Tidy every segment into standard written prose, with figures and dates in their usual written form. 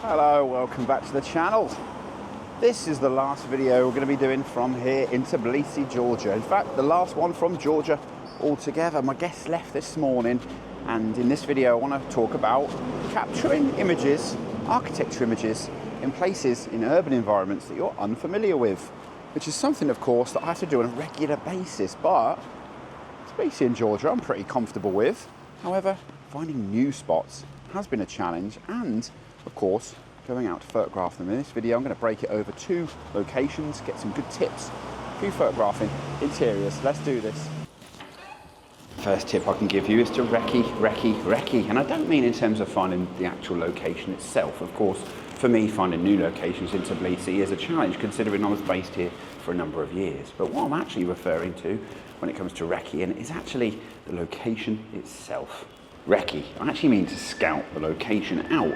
Hello, welcome back to the channel. This is the last video we're going to be doing from here in Tbilisi, Georgia. In fact, the last one from Georgia altogether. My guests left this morning, and in this video I want to talk about capturing images, architecture images, in places, in urban environments that you're unfamiliar with, which is something, of course, that I have to do on a regular basis, but Tbilisi in Georgia I'm pretty comfortable with. However, finding new spots has been a challenge, and of course, going out to photograph them. In this video, I'm going to break it over 2 locations, get some good tips for you photographing interiors. Let's do this. First tip I can give you is to recce. And I don't mean in terms of finding the actual location itself. Of course, for me, finding new locations in Tbilisi is a challenge, considering I was based here for a number of years. But what I'm actually referring to when it comes to recceing is actually the location itself. Recce, I actually mean to scout the location out.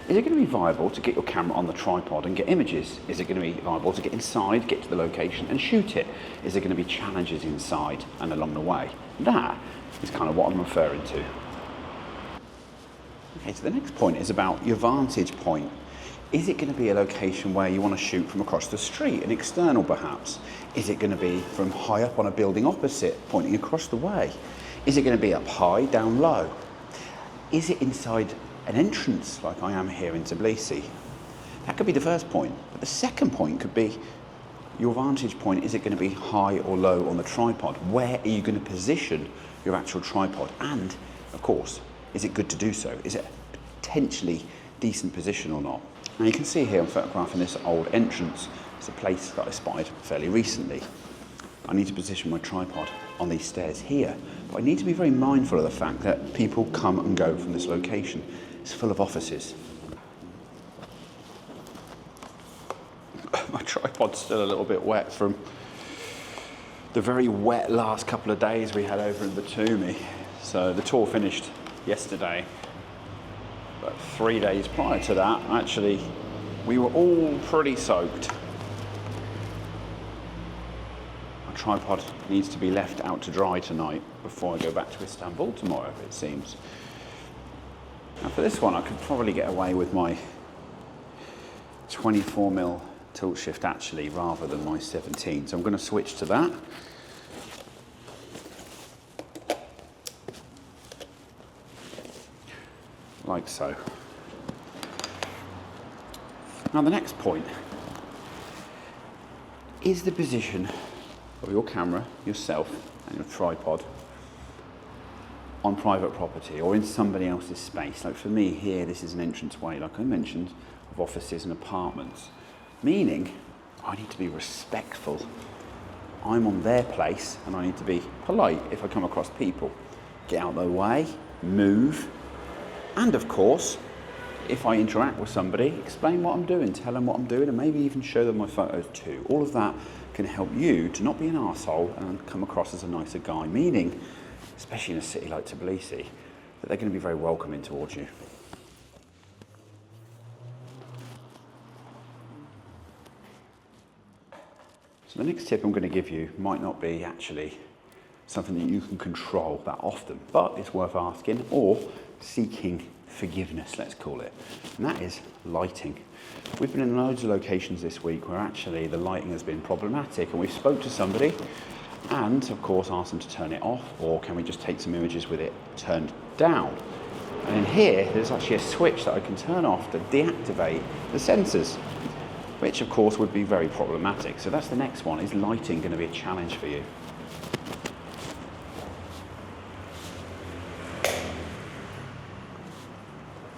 Is it going to be viable to get your camera on the tripod and get images? Is it going to be viable to get inside, get to the location and shoot it? Is there going to be challenges inside and along the way? That is kind of what I'm referring to. Okay, so the next point is about your vantage point. Is it going to be a location where you want to shoot from across the street, an external perhaps? Is it going to be from high up on a building opposite, pointing across the way? Is it going to be up high, down low? Is it inside an entrance like I am here in Tbilisi? That could be the first point. But the second point could be your vantage point. Is it going to be high or low on the tripod? Where are you going to position your actual tripod? And of course, is it good to do so? Is it a potentially decent position or not? Now you can see here I'm photographing this old entrance. It's a place that I spotted fairly recently. I need to position my tripod on these stairs here, but I need to be very mindful of the fact that people come and go from this location. It's full of offices. My tripod's still a little bit wet from the very wet last couple of days we had over in Batumi. So the tour finished yesterday, but 3 days prior to that, actually, we were all pretty soaked. My tripod needs to be left out to dry tonight before I go back to Istanbul tomorrow, it seems. Now for this one, I could probably get away with my 24mm tilt shift actually, rather than my 17. So I'm going to switch to that. Like so. Now the next point is the position of your camera, yourself and your tripod on private property or in somebody else's space. Like for me here, this is an entranceway, like I mentioned, of offices and apartments, meaning I need to be respectful. I'm on their place and I need to be polite if I come across people. Get out of their way, move, and of course, if I interact with somebody, explain what I'm doing, tell them what I'm doing, and maybe even show them my photos too. All of that can help you to not be an arsehole and come across as a nicer guy, meaning, especially in a city like Tbilisi, that they're going to be very welcoming towards you. So the next tip I'm going to give you might not be actually something that you can control that often, but it's worth asking or seeking forgiveness, let's call it, and that is lighting. We've been in loads of locations this week where actually the lighting has been problematic, and we've spoke to somebody and of course asked them to turn it off, or can we just take some images with it turned down. And in here there's actually a switch that I can turn off to deactivate the sensors, which of course would be very problematic. So that's the next one. Is lighting going to be a challenge for you?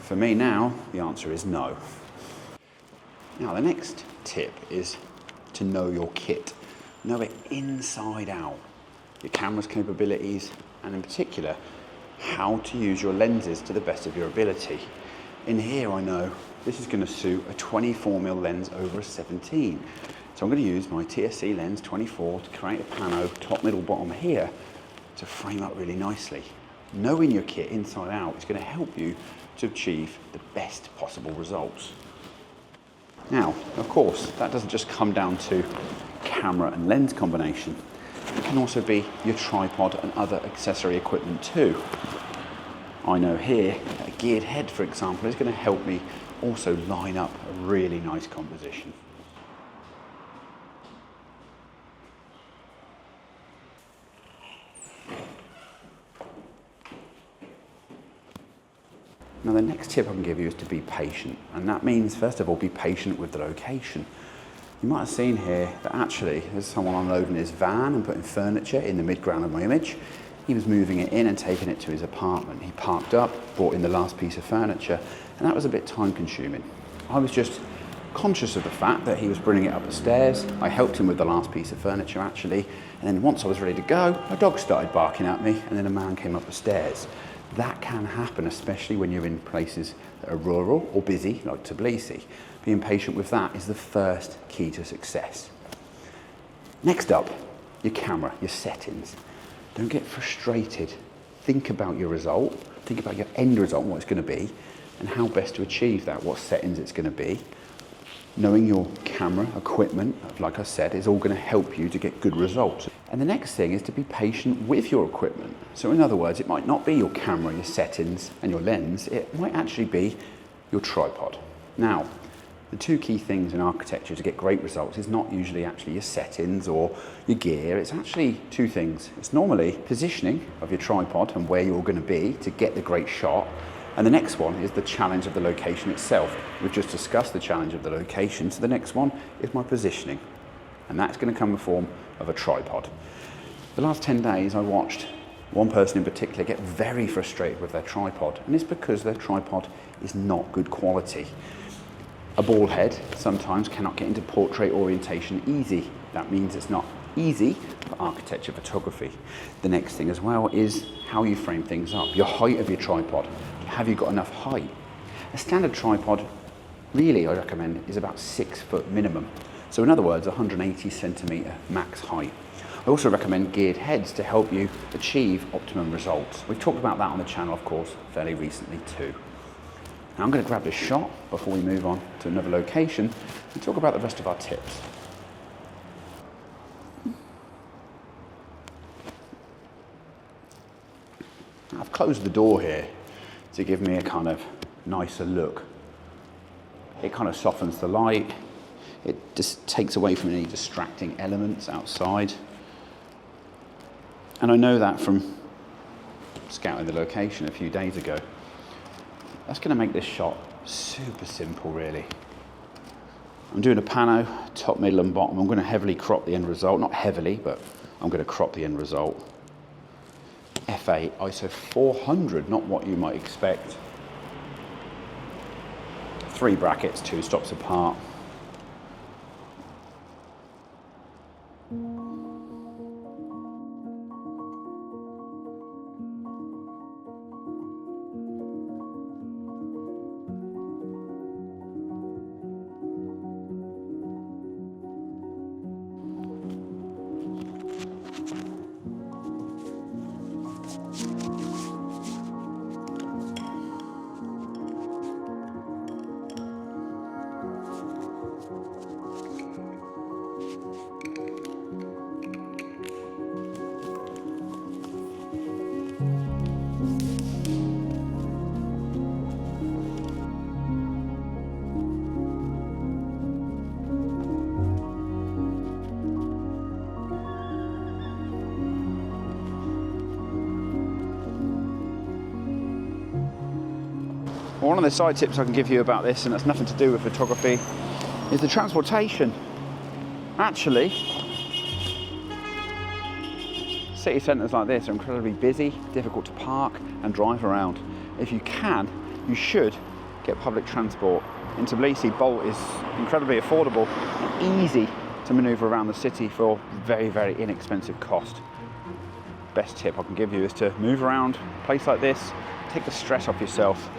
For me now, the answer is no. Now the next tip is to know your kit. Know it inside out. Your camera's capabilities, and in particular, how to use your lenses to the best of your ability. In here I know this is going to suit a 24mm lens over a 17. So I'm going to use my TSC lens 24 to create a pano, top, middle, bottom here, to frame up really nicely. Knowing your kit inside out is going to help you to achieve the best possible results. Now, of course, that doesn't just come down to camera and lens combination. It can also be your tripod and other accessory equipment too. I know here, a geared head, for example, is going to help me also line up a really nice composition. Now the next tip I can give you is to be patient, and that means first of all be patient with the location. You might have seen here that actually there's someone unloading his van and putting furniture in the midground of my image. He was moving it in and taking it to his apartment. He parked up, brought in the last piece of furniture, and that was a bit time consuming. I was just conscious of the fact that he was bringing it up the stairs. I helped him with the last piece of furniture actually, and then once I was ready to go, a dog started barking at me and then a man came up the stairs. That can happen, especially when you're in places that are rural or busy, like Tbilisi. Being patient with that is the first key to success. Next up, your camera, your settings. Don't get frustrated. Think about your result, think about your end result, what it's going to be, and how best to achieve that, what settings it's going to be. Knowing your camera equipment, like I said, is all going to help you to get good results. And the next thing is to be patient with your equipment. So in other words, it might not be your camera, your settings and your lens, it might actually be your tripod. Now, the two key things in architecture to get great results is not usually actually your settings or your gear, it's actually two things. It's normally positioning of your tripod and where you're going to be to get the great shot. And the next one is the challenge of the location itself. We've just discussed the challenge of the location, so the next one is my positioning. And that's going to come in the form of a tripod. The last 10 days I watched one person in particular get very frustrated with their tripod, and it's because their tripod is not good quality. A ball head sometimes cannot get into portrait orientation easy. That means it's not easy for architecture photography. The next thing as well is how you frame things up, your height of your tripod. Have you got enough height? A standard tripod, really I recommend, is about 6 foot minimum. So in other words, 180 centimetre max height. I also recommend geared heads to help you achieve optimum results. We've talked about that on the channel, of course, fairly recently too. Now I'm going to grab this shot before we move on to another location and talk about the rest of our tips. I've closed the door here to give me a kind of nicer look. It kind of softens the light. It just takes away from any distracting elements outside. And I know that from scouting the location a few days ago. That's going to make this shot super simple, really. I'm doing a pano, top, middle and bottom. I'm going to heavily crop the end result. Not heavily, but I'm going to crop the end result. F8 ISO 400, not what you might expect. 3 brackets, 2 stops apart. One of the side tips I can give you about this, and that's nothing to do with photography, is the transportation. Actually, city centres like this are incredibly busy, difficult to park and drive around. If you can, you should get public transport. In Tbilisi, Bolt is incredibly affordable and easy to manoeuvre around the city for very, very inexpensive cost. Best tip I can give you is to move around a place like this, take the stress off yourself.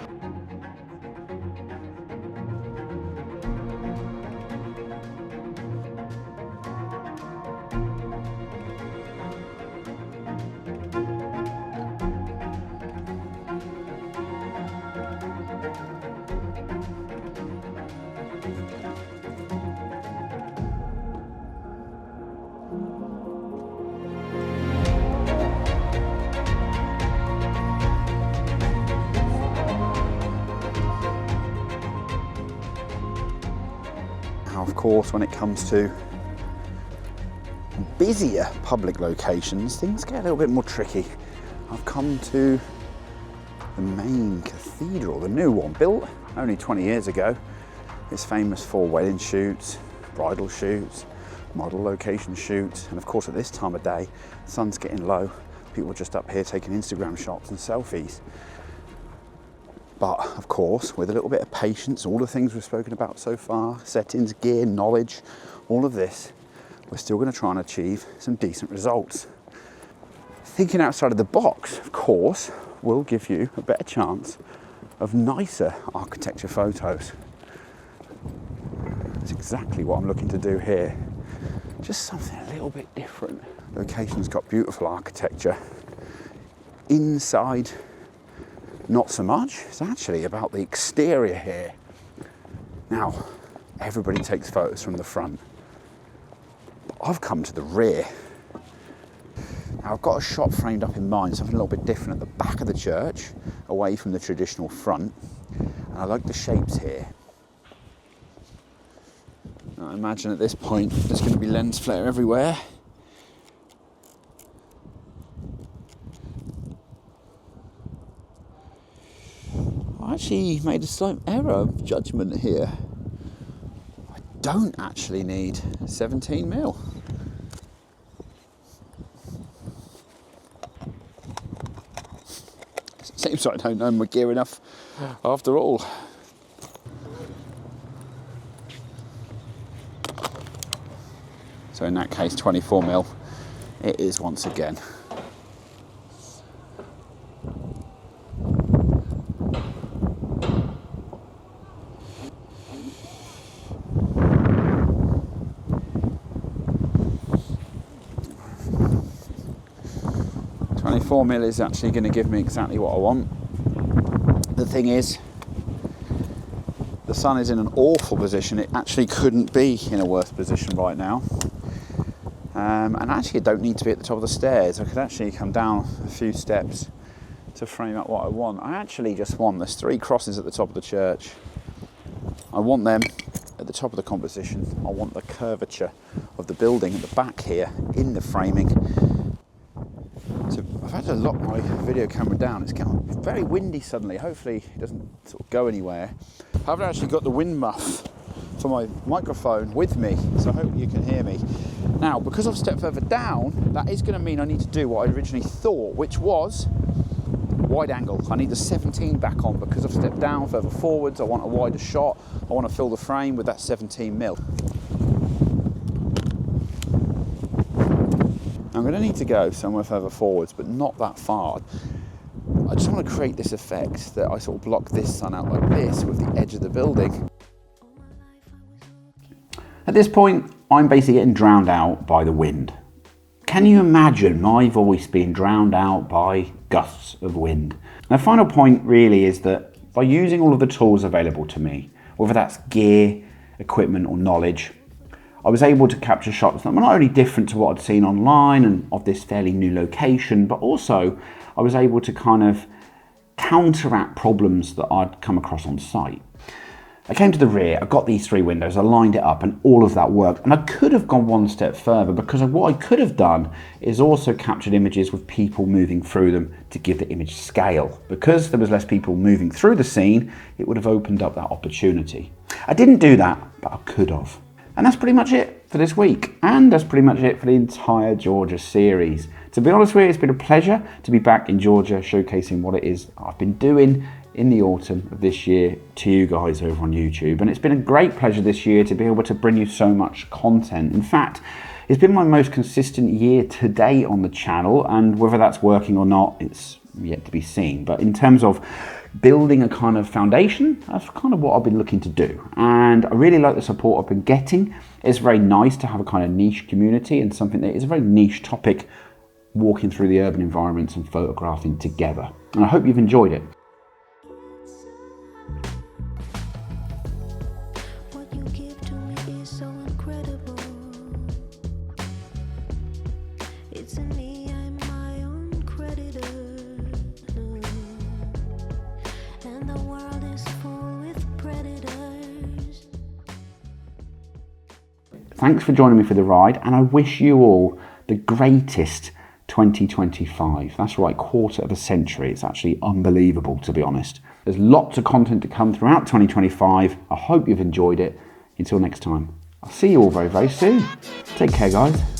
Now, of course, when it comes to busier public locations, things get a little bit more tricky. I've come to the main cathedral, the new one, built only 20 years ago. It's famous for wedding shoots, bridal shoots, model location shoots, and of course at this time of day, the sun's getting low, people are just up here taking Instagram shots and selfies. But of course, with a little bit of patience, all the things we've spoken about so far, settings, gear, knowledge, all of this, we're still going to try and achieve some decent results. Thinking outside of the box, of course, will give you a better chance of nicer architecture photos. That's exactly what I'm looking to do here. Just something a little bit different. The location's got beautiful architecture. Inside, not so much. It's actually about the exterior here. Now, everybody takes photos from the front, but I've come to the rear. Now, I've got a shot framed up in mind, something a little bit different at the back of the church, away from the traditional front. And I like the shapes here. Now, I imagine at this point there's going to be lens flare everywhere. I actually made a slight error of judgment here. I don't actually need 17mm. Seems like I don't know my gear enough after all. So in that case, 24mm it is once again. .24mm is actually going to give me exactly what I want. The thing is, the sun is in an awful position. It actually couldn't be in a worse position right now. And actually I don't need to be at the top of the stairs. I could actually come down a few steps to frame up what I want. I actually just want, there's 3 crosses at the top of the church. I want them at the top of the composition. I want the curvature of the building at the back here in the framing. So I've had to lock my video camera down. It's getting very windy suddenly. Hopefully it doesn't sort of go anywhere. I haven't actually got the wind muff for my microphone with me, so I hope you can hear me. Now, because I've stepped further down, that is going to mean I need to do what I originally thought, which was wide angle. I need the 17 back on because I've stepped down further forwards. I want a wider shot. I want to fill the frame with that 17mm. I'm going to need to go somewhere further forwards, but not that far. I just want to create this effect that I sort of block this sun out like this with the edge of the building. At this point, I'm basically getting drowned out by the wind. Can you imagine my voice being drowned out by gusts of wind? The final point really is that by using all of the tools available to me, whether that's gear, equipment or knowledge, I was able to capture shots that were not only different to what I'd seen online and of this fairly new location, but also I was able to kind of counteract problems that I'd come across on site. I came to the rear, I got these 3 windows, I lined it up and all of that worked. And I could have gone one step further because what I could have done is also captured images with people moving through them to give the image scale. Because there was less people moving through the scene, it would have opened up that opportunity. I didn't do that, but I could have. And that's pretty much it for this week. And that's pretty much it for the entire Georgia series. To be honest with you, it's been a pleasure to be back in Georgia showcasing what it is I've been doing in the autumn of this year to you guys over on YouTube. And it's been a great pleasure this year to be able to bring you so much content. In fact, it's been my most consistent year to date on the channel, and whether that's working or not, it's yet to be seen. But in terms of building a kind of foundation, that's kind of what I've been looking to do. And I really like the support I've been getting. It's very nice to have a kind of niche community and something that is a very niche topic, walking through the urban environments and photographing together. And I hope you've enjoyed it. Thanks for joining me for the ride, and I wish you all the greatest 2025. That's right, quarter of a century. It's actually unbelievable, to be honest. There's lots of content to come throughout 2025. I hope you've enjoyed it. Until next time, I'll see you all very, very soon. Take care, guys.